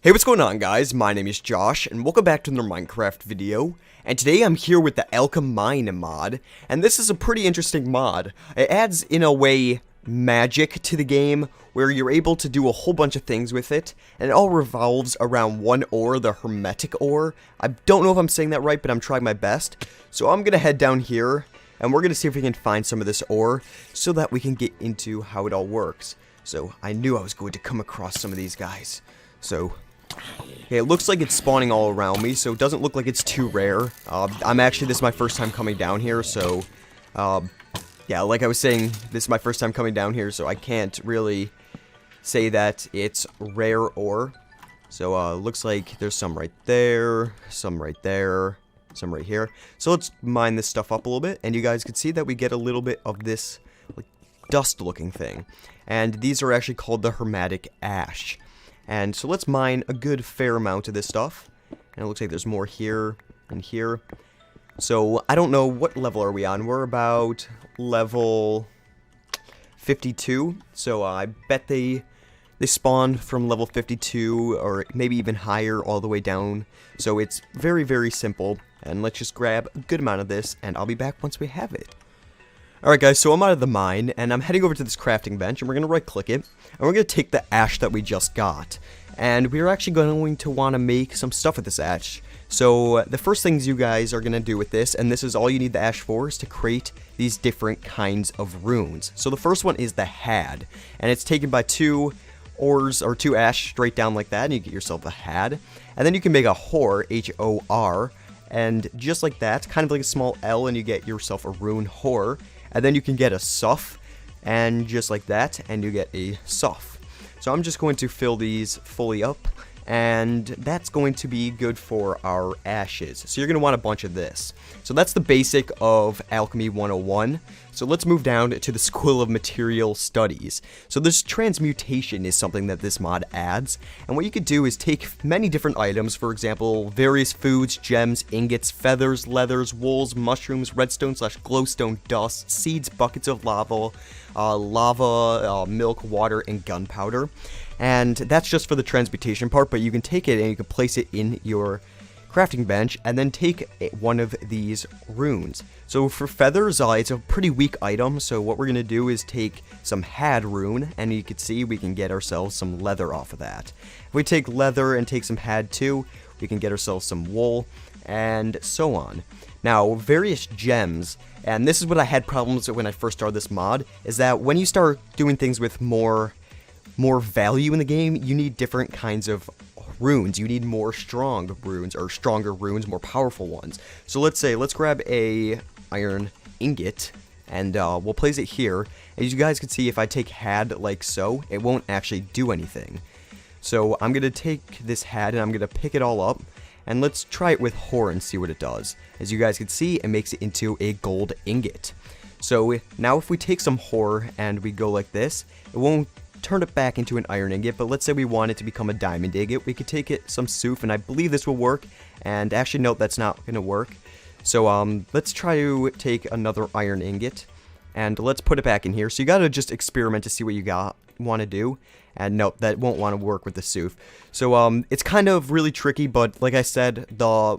Hey, what's going on, guys? My name is Josh, and welcome back to another Minecraft video. And today I'm here with the AlcheMine mod, and this is a pretty interesting mod. It adds, in a way, magic to the game, where you're able to do a whole bunch of things with it, and it all revolves around one ore, the Hermetic Ore. I don't know if I'm saying that right, but I'm trying my best. So I'm gonna head down here, and we're gonna see if we can find some of this ore, so that we can get into how it all works. So I knew I was going to come across some of these guys. So okay, it looks like it's spawning all around me, so it doesn't look like it's too rare. This is my first time coming down here, so, yeah, like I was saying, this is my first time coming down here, so I can't really say that it's rare ore. So, looks like there's some right there, some right there, some right here. So let's mine this stuff up a little bit, and you guys can see that we get a little bit of this, like, dust-looking thing. And these are actually called the Hermetic Ash. And so let's mine a good fair amount of this stuff. And it looks like there's more here and here. So I don't know, what level are we on? We're about level 52. So I bet they spawn from level 52 or maybe even higher all the way down. So it's very, very simple. And let's just grab a good amount of this and I'll be back once we have it. Alright guys, so I'm out of the mine, and I'm heading over to this crafting bench, and we're going to right-click it, and we're going to take the ash that we just got. And we're actually going to want to make some stuff with this ash. So, the first things you guys are going to do with this, and this is all you need the ash for, is to create these different kinds of runes. So the first one is the had, and it's taken by 2 ores, or 2 ash straight down like that, and you get yourself a had. And then you can make a hor, H-O-R, and just like that, kind of like a small L, and you get yourself a rune hor. And then you can get a suff, and just like that, and you get a suff. So I'm just going to fill these fully up, and that's going to be good for our ashes. So you're going to want a bunch of this. So that's the basic of Alchemy 101. So let's move down to the School of Material Studies. So this transmutation is something that this mod adds, and what you could do is take many different items, for example, various foods, gems, ingots, feathers, leathers, wools, mushrooms, redstone/glowstone dust, seeds, buckets of lava, milk, water, and gunpowder. And that's just for the transmutation part, but you can take it and you can place it in your crafting bench and then take one of these runes. So for feathers, it's a pretty weak item, so what we're going to do is take some had rune, and you can see we can get ourselves some leather off of that. If we take leather and take some had too, we can get ourselves some wool, and so on. Now, various gems, and this is what I had problems with when I first started this mod, is that when you start doing things with more value in the game, you need different kinds of runes. You need more strong runes, or stronger runes, more powerful ones. So let's grab a iron ingot, and we'll place it here. As you guys can see, if I take had like so, it won't actually do anything. So I'm going to take this had, and I'm going to pick it all up, and let's try it with hor and see what it does. As you guys can see, it makes it into a gold ingot. So now if we take some hor, and we go like this, it won't turn it back into an iron ingot, but let's say we want it to become a diamond ingot. We could take it some souf, and I believe this will work, and actually note that's not going to work. So let's try to take another iron ingot, and let's put it back in here. So you gotta just experiment to see what you want to do, and nope, that won't want to work with the souf. So it's kind of really tricky, but like I said, the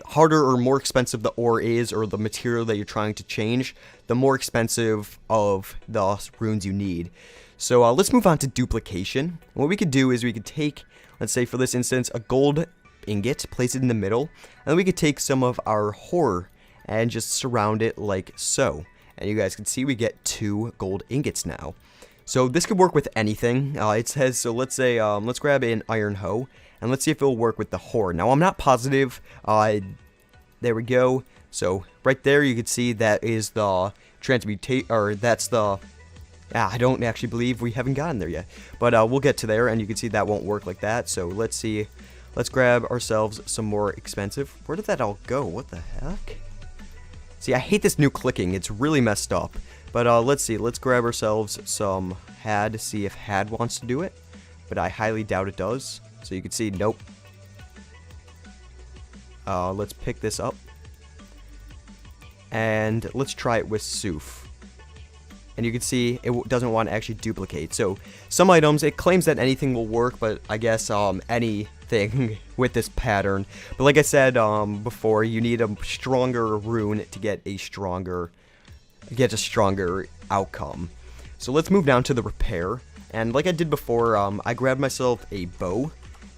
harder or more expensive the ore is, or the material that you're trying to change, the more expensive of the runes you need. So let's move on to duplication. What we could do is we could take, let's say for this instance, a gold ingot, place it in the middle, and then we could take some of our hor and just surround it like so. And you guys can see we get 2 gold ingots now. So this could work with anything. It says, so let's say, let's grab an iron hoe, and let's see if it'll work with the hor. Now I'm not positive. There we go. So right there you can see that is the transmutate, or that's the... I don't actually believe we haven't gotten there yet. But we'll get to there, and you can see that won't work like that. So let's see. Let's grab ourselves some more expensive. Where did that all go? What the heck? See, I hate this new clicking. It's really messed up. But let's see. Let's grab ourselves some had, see if had wants to do it. But I highly doubt it does. So you can see, nope. Let's pick this up. And let's try it with souf. And you can see it doesn't want to actually duplicate. So some items, it claims that anything will work, but I guess anything thing with this pattern. But like I said before, you need a stronger rune to get a stronger outcome. So let's move down to the repair. And like I did before, I grabbed myself a bow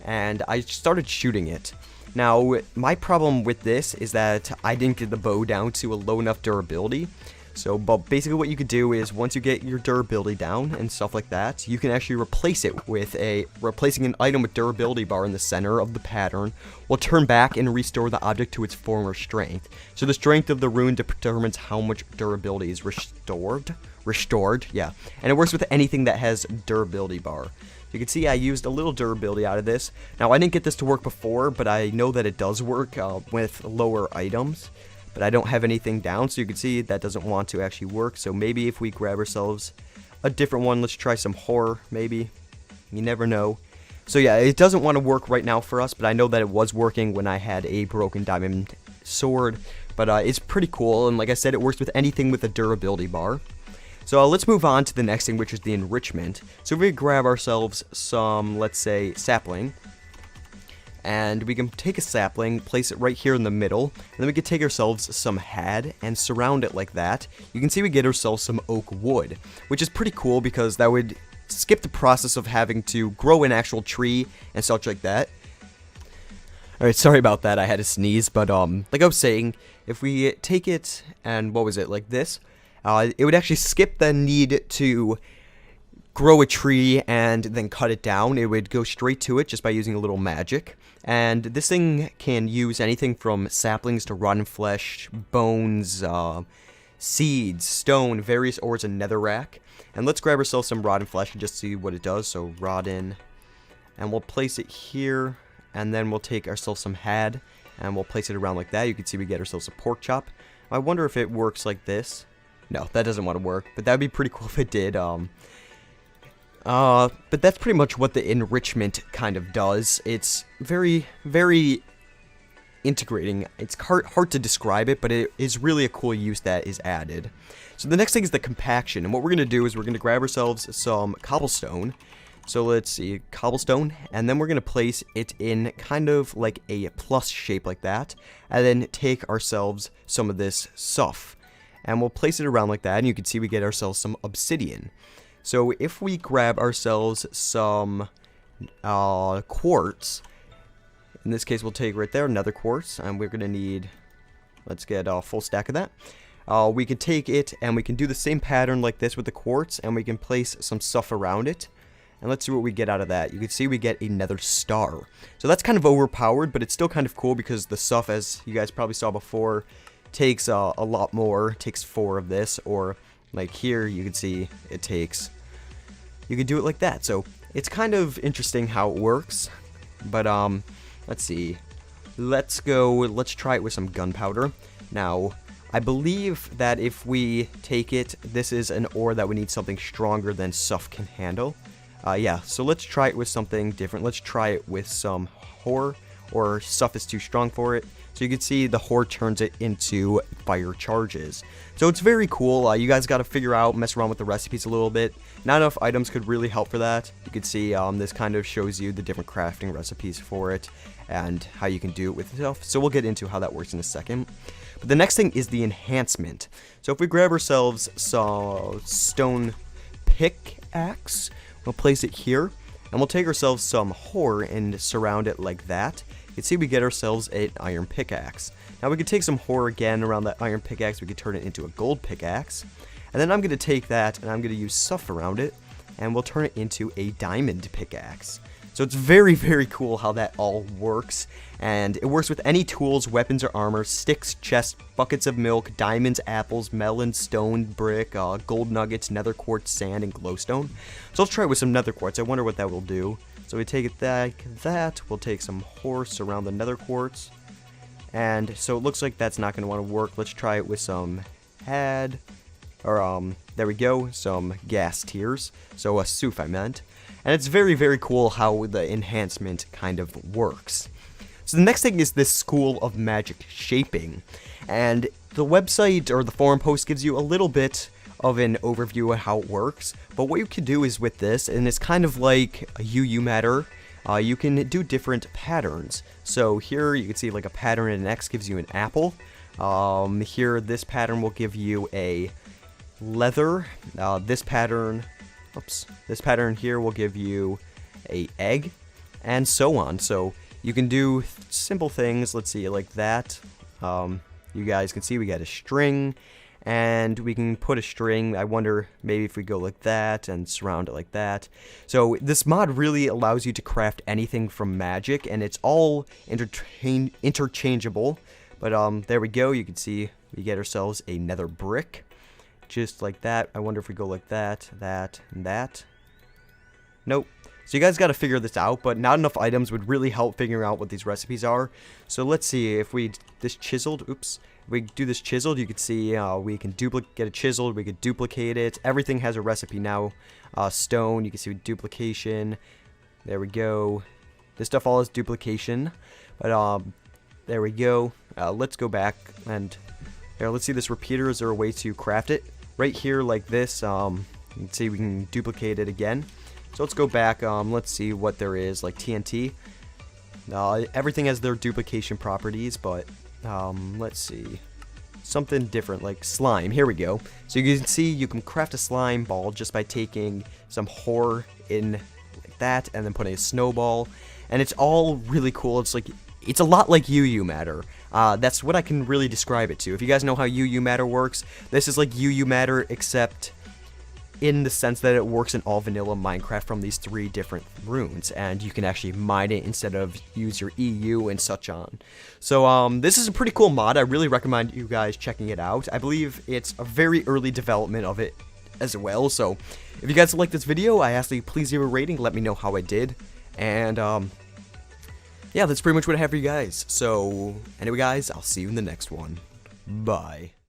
and I started shooting it. Now, my problem with this is that I didn't get the bow down to a low enough durability. So, but basically what you could do is once you get your durability down and stuff like that, you can actually replace it with replacing an item with durability bar in the center of the pattern will turn back and restore the object to its former strength. So the strength of the rune determines how much durability is restored, yeah. And it works with anything that has durability bar. You can see I used a little durability out of this. Now, I didn't get this to work before, but I know that it does work with lower items. But I don't have anything down, so you can see that doesn't want to actually work. So maybe if we grab ourselves a different one, let's try some horror, maybe. You never know. So yeah, it doesn't want to work right now for us, but I know that it was working when I had a broken diamond sword. But it's pretty cool, and like I said, it works with anything with a durability bar. So let's move on to the next thing, which is the enrichment. So if we grab ourselves some, let's say, sapling. And we can take a sapling, place it right here in the middle, and then we can take ourselves some had and surround it like that. You can see we get ourselves some oak wood, which is pretty cool because that would skip the process of having to grow an actual tree and such like that. Alright, sorry about that, I had to sneeze, but like I was saying, if we take it and, what was it, like this, it would actually skip the need to grow a tree and then cut it down. It would go straight to it just by using a little magic. And this thing can use anything from saplings to rotten flesh, bones, seeds, stone, various ores, and netherrack. And let's grab ourselves some rotten flesh and just see what it does. So rotten, and we'll place it here, and then we'll take ourselves some had, and we'll place it around like that. You can see we get ourselves a pork chop. I wonder if it works like this. No, that doesn't want to work, but that'd be pretty cool if it did. But that's pretty much what the enrichment kind of does. It's very, very integrating. It's hard to describe it, but it is really a cool use that is added. So the next thing is the compaction, and what we're going to do is we're going to grab ourselves some cobblestone. So let's see, cobblestone, and then we're going to place it in kind of like a plus shape like that, and then take ourselves some of this stuff, and we'll place it around like that, and you can see we get ourselves some obsidian. So if we grab ourselves some quartz, in this case we'll take right there another quartz, and we're going to need, let's get a full stack of that. We can take it and we can do the same pattern like this with the quartz, and we can place some stuff around it. And let's see what we get out of that. You can see we get another star. So that's kind of overpowered, but it's still kind of cool because the stuff, as you guys probably saw before, takes a lot more. It takes 4 of this, or like here you can see it takes, you can do it like that. So it's kind of interesting how it works. But let's see, let's try it with some gunpowder. Now I believe that if we take it, this is an ore that we need something stronger than stuff can handle. Yeah, so let's try it with something different. Let's try it with some ore, or stuff is too strong for it. So you can see the ore turns it into fire charges. So it's very cool. You guys got to figure out, mess around with the recipes a little bit. Not enough items could really help for that. You can see this kind of shows you the different crafting recipes for it and how you can do it with stuff. So we'll get into how that works in a second. But the next thing is the enhancement. So if we grab ourselves some stone pickaxe, we'll place it here, and we'll take ourselves some ore and surround it like that. You can see we get ourselves an iron pickaxe. Now we can take some ore again around that iron pickaxe, we can turn it into a gold pickaxe. And then I'm going to take that and I'm going to use stuff around it, and we'll turn it into a diamond pickaxe. So it's very, very cool how that all works, and it works with any tools, weapons, or armor, sticks, chests, buckets of milk, diamonds, apples, melons, stone, brick, gold nuggets, nether quartz, sand, and glowstone. So let's try it with some nether quartz. I wonder what that will do. So we take it like that, we'll take some horse around the nether quartz, and so it looks like that's not going to want to work. Let's try it with some had, or there we go, some gas tiers, so a soof I meant. And it's very, very cool how the enhancement kind of works. So the next thing is this School of Magic Shaping. And the website or the forum post gives you a little bit of an overview of how it works. But what you can do is with this, and it's kind of like a UU matter, you can do different patterns. So here you can see like a pattern in X gives you an apple. Here this pattern will give you a leather. This pattern here will give you a egg, and so on. So you can do simple things, let's see, like that. You guys can see we got a string, and we can put a string. I wonder maybe if we go like that and surround it like that. So this mod really allows you to craft anything from magic, and it's all interchangeable. But there we go. You can see we get ourselves a nether brick, just like that. I wonder if we go like that, that, and that. Nope. So you guys got to figure this out, but not enough items would really help figuring out what these recipes are. So let's see if we this chiseled. Oops. If we do this chiseled, you can see we can get a chiseled. We could duplicate it. Everything has a recipe now. Stone. You can see duplication. There we go. This stuff all has duplication. But there we go. Let's go back and here. Let's see this repeater. Is there a way to craft it? Right here, like this. You can see we can duplicate it again. So let's go back, let's see what there is, like TNT. Everything has their duplication properties, but let's see. Something different, like slime. Here we go. So you can see you can craft a slime ball just by taking some ore in like that, and then putting a snowball. And it's all really cool. It's a lot like UU Matter. That's what I can really describe it to. If you guys know how UU Matter works, this is like UU Matter, except in the sense that it works in all vanilla Minecraft from these 3 different runes, and you can actually mine it instead of use your EU and such on. So this is a pretty cool mod. I really recommend you guys checking it out. I believe it's a very early development of it as well. So if you guys like this video, I ask that you please leave a rating, let me know how I did, and yeah, that's pretty much what I have for you guys. So anyway guys, I'll see you in the next one. Bye.